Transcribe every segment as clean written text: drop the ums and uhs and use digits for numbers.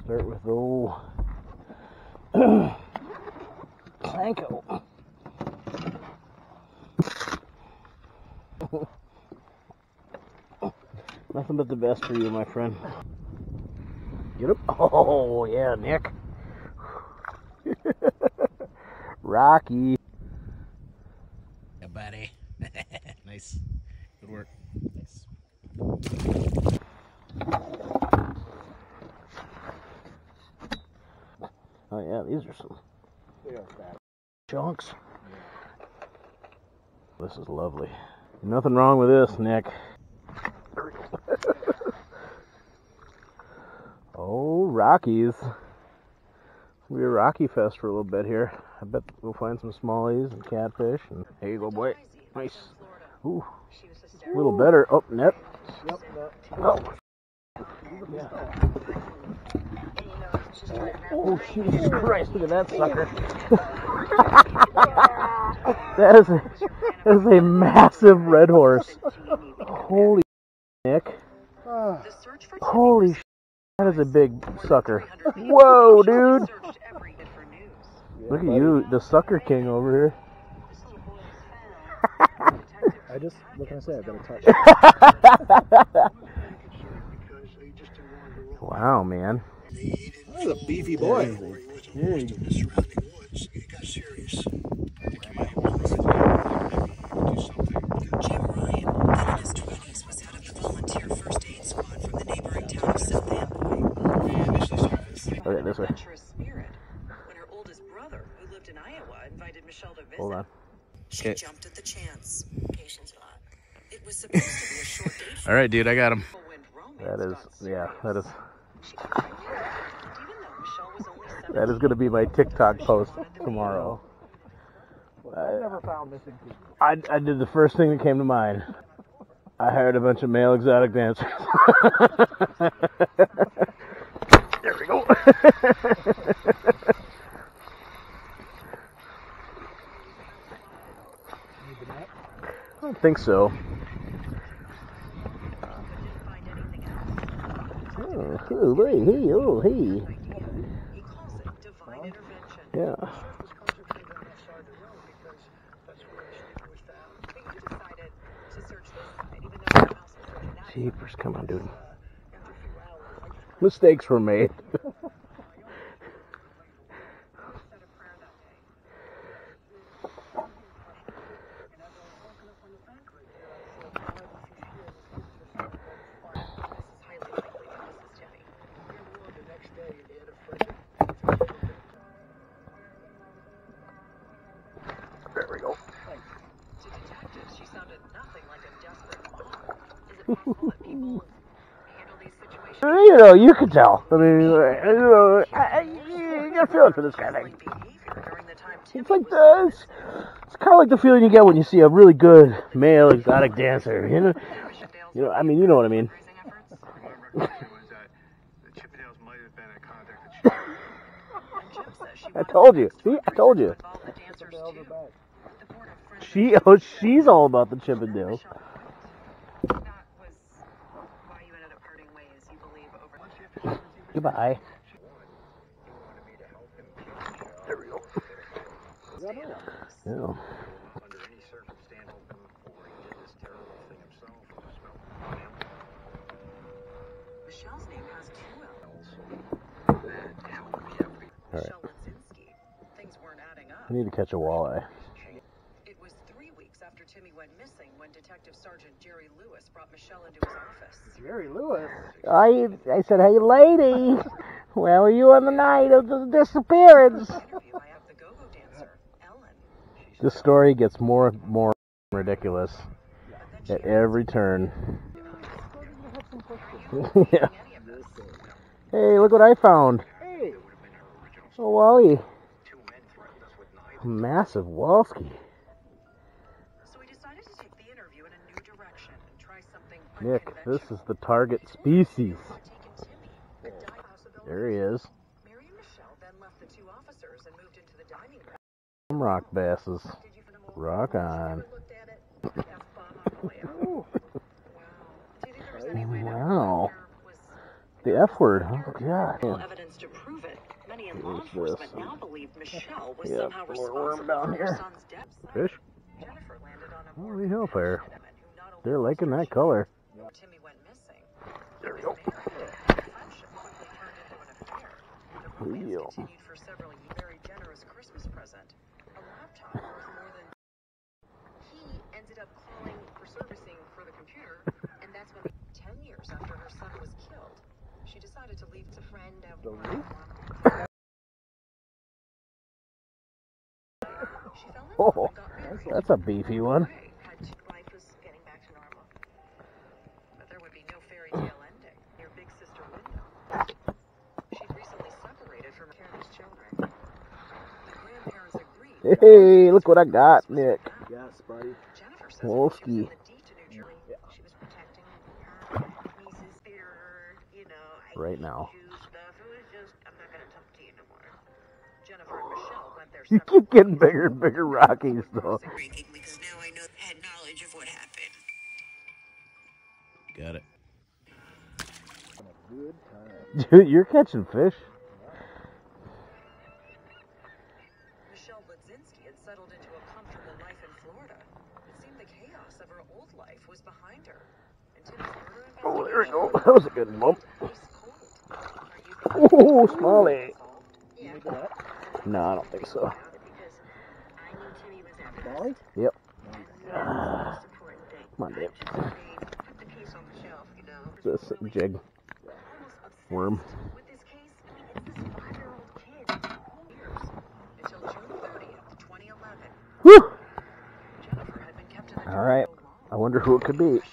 Start with old Sanko. Nothing but the best for you, my friend. Get up. Oh, yeah, Nick. Rocky. Yeah, buddy. Nice. Good work. Nice. Oh, yeah, these are some chunks. This is lovely. Nothing wrong with this, Nick. Oh, Rockies. We'll be a Rocky Fest for a little bit here. I bet we'll find some smallies and catfish. And there you go, boy. Nice. Ooh, a little better. Oh, net. Yep. Oh. Yeah. Oh, Jesus Christ! Look at that sucker. That is a massive red horse. Holy Nick. Holy shit. That is a big sucker. Whoa, dude. Look at you, the sucker king over here. What can I say? I got a touch. Wow, man. That's a beefy boy. Yeah. Jim Ryan, then in his 20s, was head of the volunteer first aid squad from the neighboring town of South Amboy. Okay, this way. Spirit, when her oldest brother, who lived in Iowa, invited Michelle to visit. Hold on. She jumped at the chance. It was supposed to be a short date. All right, dude, I got him. That is, yeah, that is going to be my TikTok post tomorrow. I never found missing people. I did the first thing that came to mind. I hired a bunch of male exotic dancers. There we go. I don't think so. Oh, hey, hey, oh, hey. Yeah. Jeepers, come on, dude. Mistakes were made. There we go. To detectives, she sounded nothing like a desperate mom. Is it possible that people handle these situations? You know, you can tell. I mean, you got a feeling for this kind of thing. It's like this. It's kind of like the feeling you get when you see a really good male exotic dancer. You know. I mean, you know what I mean. I told you. See, I told you. She's all about the Chippendales. Goodbye. There we go. Yeah. Michelle's name has two L's. All right. Michelle Ledzinski. Things weren't adding up. I need to catch a walleye. It was 3 weeks after Timmy went missing when Detective Sergeant Jerry Lewis brought Michelle into his office. Jerry Lewis. I said, hey, lady, where were you on the night of the disappearance? Interview I have the go-go dancer, Ellen. This story gets more and more ridiculous at every turn. Yeah. Hey, look what I found. Hey. Oh, Wally. Massive Walski. So we decided to take the interview in a new direction and try something Nick, unconventional. this is the target species. Taken Timmy, a dive possibility. There he is. Mary and Michelle then left the two officers and moved into the dining room. Some rock basses. Did you for the moment? Rock on. Looked at it. Asked Bob on the way out. Wow. Do you think there was any way that Wow. there was The F word. Oh, God. Well, evidence to prove it. Many in law enforcement now believe Michelle was Yeah, somehow more worm responsible down for her here. son's death. Fish? Jennifer landed on a more Holy hellfire. woman who not only They're liking that color. Timmy went missing. There we go. Friendship quickly turned into an affair. The romance Real. continued for several years. Very generous Christmas present. A laptop worth more than. He ended up calling for servicing for the computer, and that's when 10 years after her son was killed, she decided to leave to friend of She fell in love Oh, and got married. that's a beefy one. Life was getting back to normal. But there would be no fairy tale ending. Your big sister Linda. She'd recently separated from Karen's children. The grandparents agreed. Hey, look what I got, Nick. Yes, buddy. Jennifer says Wolski. when she was in the D to New Jersey, she was protecting her niece's spirit, you know. Right now. Stuff. It was just, I'm not gonna talk to you no more. Jennifer and Michelle went their You separate keep getting bigger and bigger Rockies, though. Breaking because now I had knowledge of what happened. Got it. Good time. Dude, you're catching fish. Michelle Budzinski had settled into a comfortable life in Florida. It seemed the chaos of her old life was behind her. And Tim's murder Oh, there we go. That was a good bump. investigation was cold. Oh, smallie. Yeah. No, I don't think so. Because I knew Timmy was at the Molly? Yep. most important thing. Come on, Dave. Put the case on the shelf, you know. This jig. Almost obsessed Worm. with this case. I mean, it's this 5-year-old kid. Years. Until June 30th, 2011. Whew. Jennifer had been kept in the All right. dark so long. I wonder who it could be. It was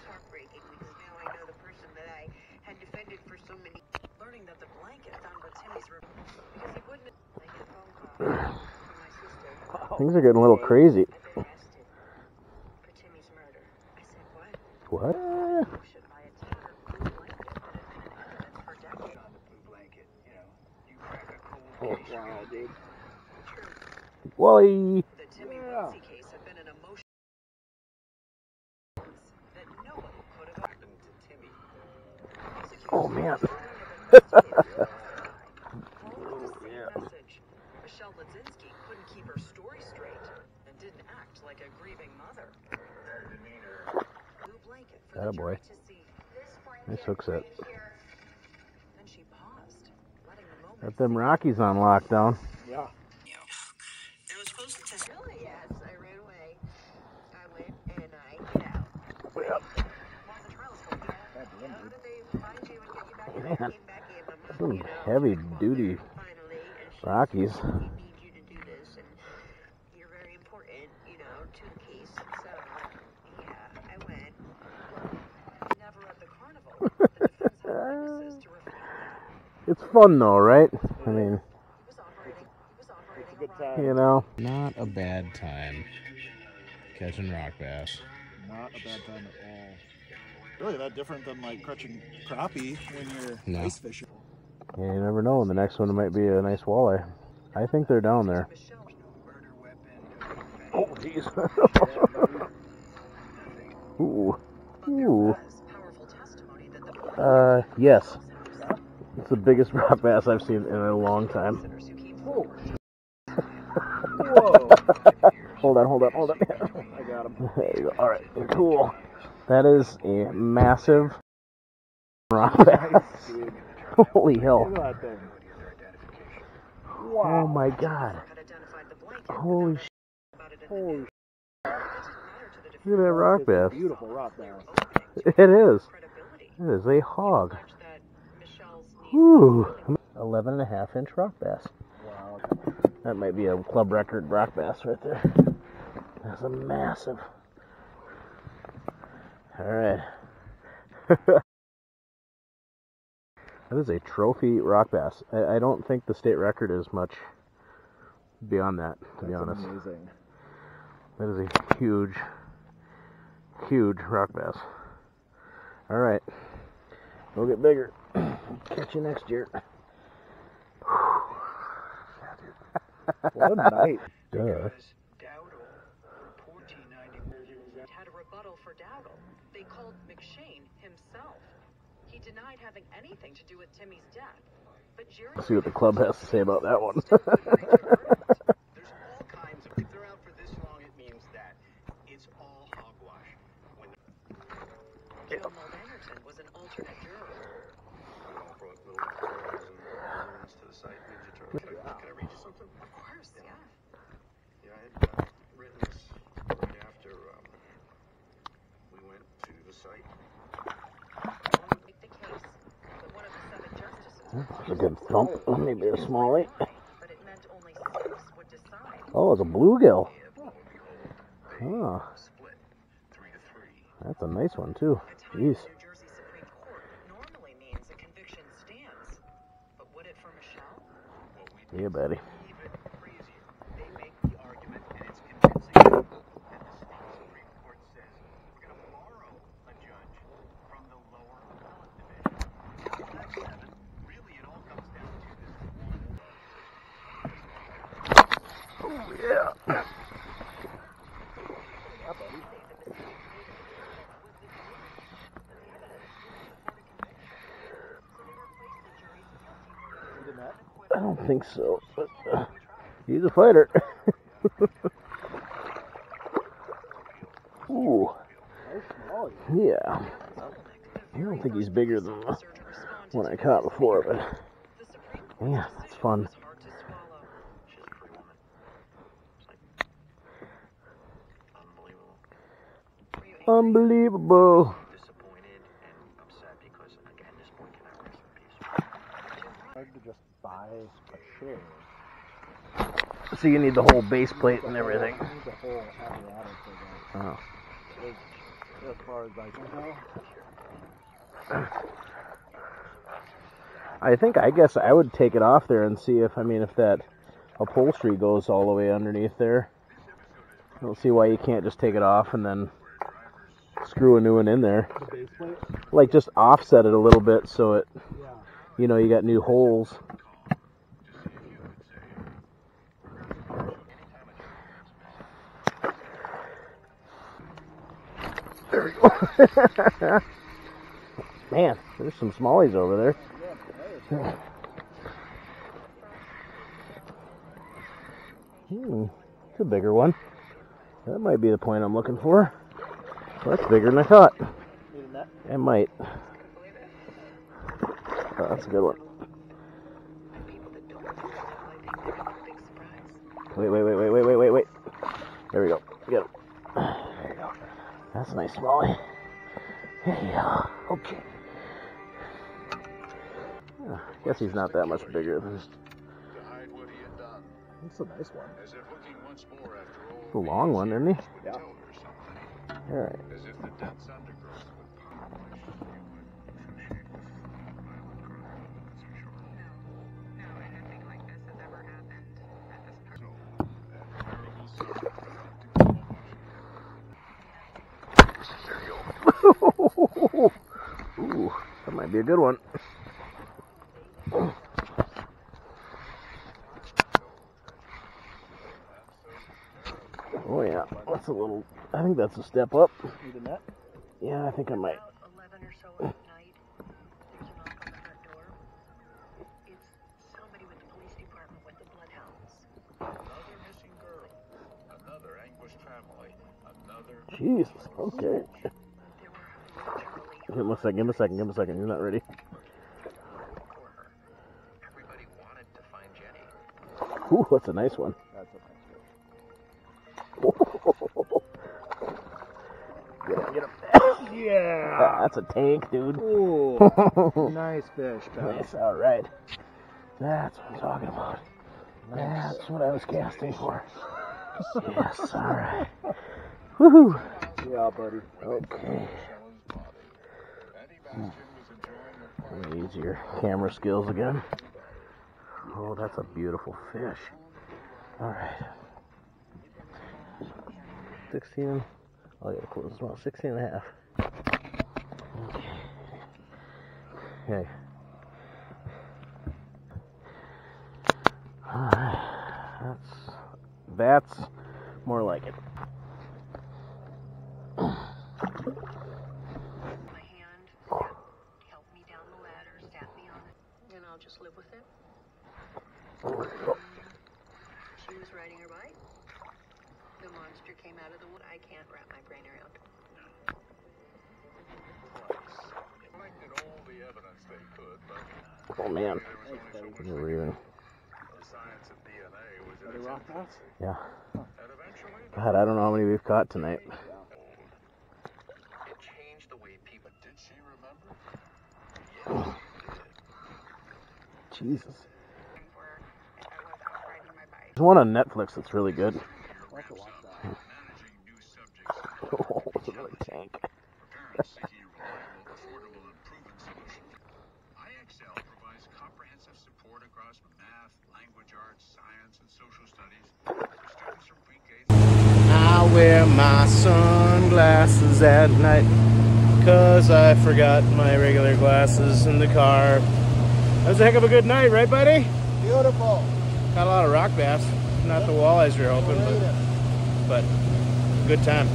heartbreaking because now I know the person that I had defended for so many. Learning that the blanket found by Timmy's room because he wouldn't. I get a phone call from my sister. Things are getting a little crazy. I've been arrested for Timmy's murder. I said, what? What? Should I attack her blue blanket that had been in evidence for decades? On the blue blanket, you know, you crack a cold Oh, case. Wow, dude. Wally. The Timmy Woodsy case had been an emotion that no one could have happened to Timmy. Oh, man. Michelle Budzinski couldn't keep her story straight and didn't act like a grieving mother. Blue blanket for the Attaboy. jury to see. Nice hook set. Then she paused, letting the moment. Got them Rockies on lockdown. Yeah. I was supposed to test. Really? Yes, I ran away. I went and I get out. While the trial's going on, how did they find you and get you back in? Man, Came back in, but some heavy duty finally, and she Rockies. said, we need you to do this, and you're very important, you know, to the case. So, yeah, I went. Never at the carnival. The defense had witnesses to refute that. It's fun though, right? I mean, He was operating It's a good a time. you know. Not a bad time catching rock bass. Not a bad time at all. Really that different than like catching crappie when you're No. ice fishing. You never know. The next one might be a nice walleye. I think they're down there. Michelle. Murder weapon. Oh, jeez. Ooh. Ooh. Powerful testimony that the Yes. It's the biggest rock bass I've seen in a long time. visitors who came Whoa. forward Hold on. I got him. There you go. All right. Cool. That is a massive rock bass. Dude. Holy hell. Look at that thing. Oh my god. had identified the blanket. Holy sh**. About it in the Holy news. It didn't matter to the Look at that rock It's a bass. beautiful rock bass. It is. credibility. It is a hog. Alleged that Michelle's niece Whew. 11.5-inch rock bass. Wow. That might be a club record rock bass right there. That's a massive. Alright. That is a trophy rock bass. I don't think the state record is much beyond that, to be That's honest. amazing. That is a huge, huge rock bass. Alright. We'll get bigger. Catch you next year. What a night. Duh. Dowdle, 1490. had a rebuttal for Dowdle. They called McShane himself. He denied having anything to do with Timmy's death. But Jerry... Let's see what the club has to say about that one. There's all kinds of... If they're out for this long, it means that it's all hogwash. When Joe Mulvanderton was an alternate juror. I all brought little flowers and balloons to the site. Ninja Turtle. Can I read you something? Of course, yeah. Yeah, I had written this right after we went to the site. Make the case, but one of the 7 justices... That's a good thump. Oh, maybe a smallie. But it meant only 6 would decide. Oh, it's a bluegill. Oh. Oh, Split 3-3. that's a nice one, too. A tie in Jeez. the New Jersey Supreme Court normally means a conviction stands. But would it for Michelle? What we Yeah, buddy. even crazier. They make the argument, and it's convincing, that the state Supreme Court says we're going to borrow a judge from the lower appellate division. Fact 7, really it all comes down to this one. Yeah. I don't think so, but he's a fighter. Ooh. Yeah. I don't think he's bigger than the one I caught before, but yeah, it's fun. Hard to swallow. She's a pretty woman. It's like unbelievable. Unbelievable. Disappointed and upset because, again, this boy cannot rest in peace. Hard to just buy a share. So you need the whole base plate and everything. You need the whole apparatus for that. Oh. As far as I can tell. I guess I would take it off there and see if that upholstery goes all the way underneath there. I don't see why you can't just take it off and then screw a new one in there. The base plate? Like just offset it a little bit so it, Yeah. you got new holes. There we go. Man, there's some smallies over there. It's a bigger one. That might be the point I'm looking for. Well, that's bigger than I thought. Need a net? It might. Oh, that's a good one. Wait. There we go. Get him. There you go. That's a nice smallie. Yeah. Okay. I guess he's not that much bigger than To hide what he had done, That's a nice one. as if looking once more after all the long one, isn't he? would Yeah. tell her something, All right. as if the dense undergrowth would polish No, and nothing like this has ever happened at this park. that terrible summer about to come. Ooh, that might be a good one. Oh yeah, that's a little. I think that's a step up. Need a net? Yeah, I think I might. About 11 or so at night, there's a knock on the front door. It's somebody with the police department with the bloodhounds. Another missing girl, another anguished family, another. Jesus. Okay. There were literally Give him a second. You're not ready. For her. Everybody wanted to find Jenny. Ooh, that's a nice one. That's a nice Get him. one. Yeah! That's a tank, dude. Ooh. Nice fish, pal. Nice. All right. That's what I'm talking about. That's what I was casting for. Yes. All right. Woohoo. Yeah, buddy. Okay. Eddie Bastion was enjoying the I'm gonna use your camera skills again. Oh, that's a beautiful fish. All right. 16. Oh, I gotta close this one. 16 and a half. Okay. All right. That's more like it. my hand to help me down and I'll just live with it. She was riding her bike. The monster came out of the wood. I can't wrap my brain around. Collected all the evidence they could, but Oh man. there was only so much You're leaving. the science of DNA was in its infancy. Yeah. And eventually, God, I don't know how many we've caught tonight. It changed the way people. did she remember? Jesus. Where I was out riding my bike. There's one on Netflix that's really good. Managing new subjects. Oh, it's another tank. For parents seeking reliable, affordable, and proven solutions, IXL provides comprehensive support across math, language arts, science, and social studies for students from pre-K. I wear my sunglasses at night, 'cause I forgot my regular glasses in the car. That was a heck of a good night, right, buddy? Beautiful. Got a lot of rock bass. Not the walleyes we were hoping, but good time.